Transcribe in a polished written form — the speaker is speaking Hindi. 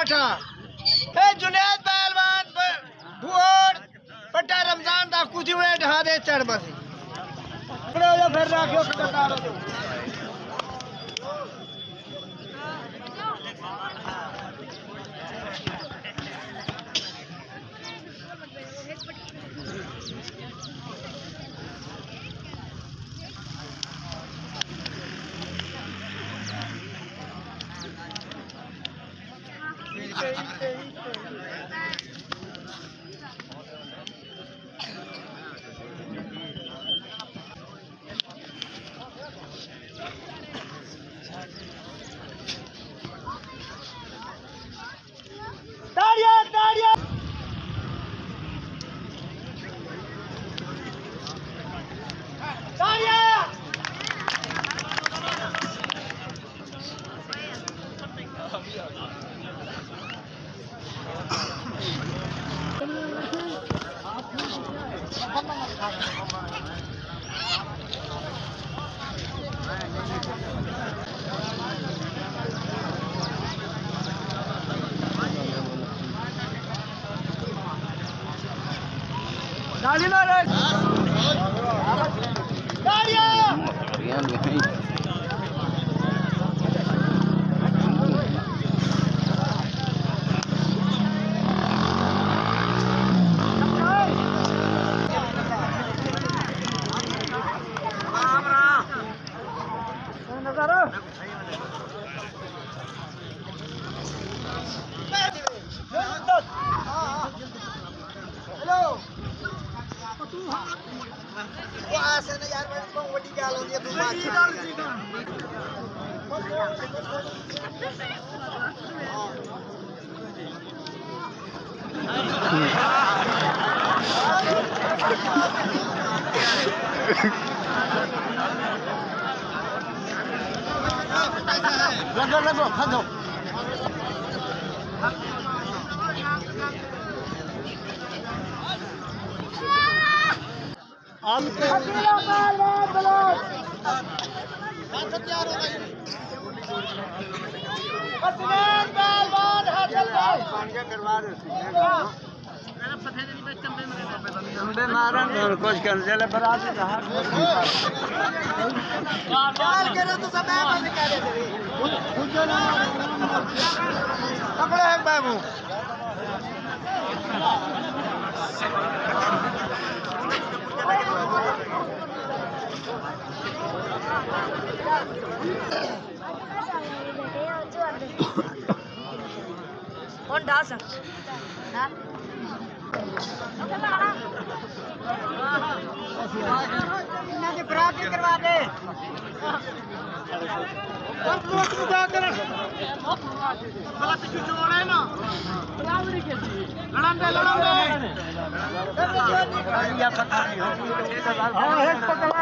पठा ए जुनेद पहलवान भूर पट्टा रमजान दा कुछ वे ढा दे चढ़ बस खड़े हो जा फिर राखियो कटारो गाड़ी मारो लगो भागो कुछ कर चले बराबर पकड़ो है बाबू कौन डांस है करवा दे लड़ा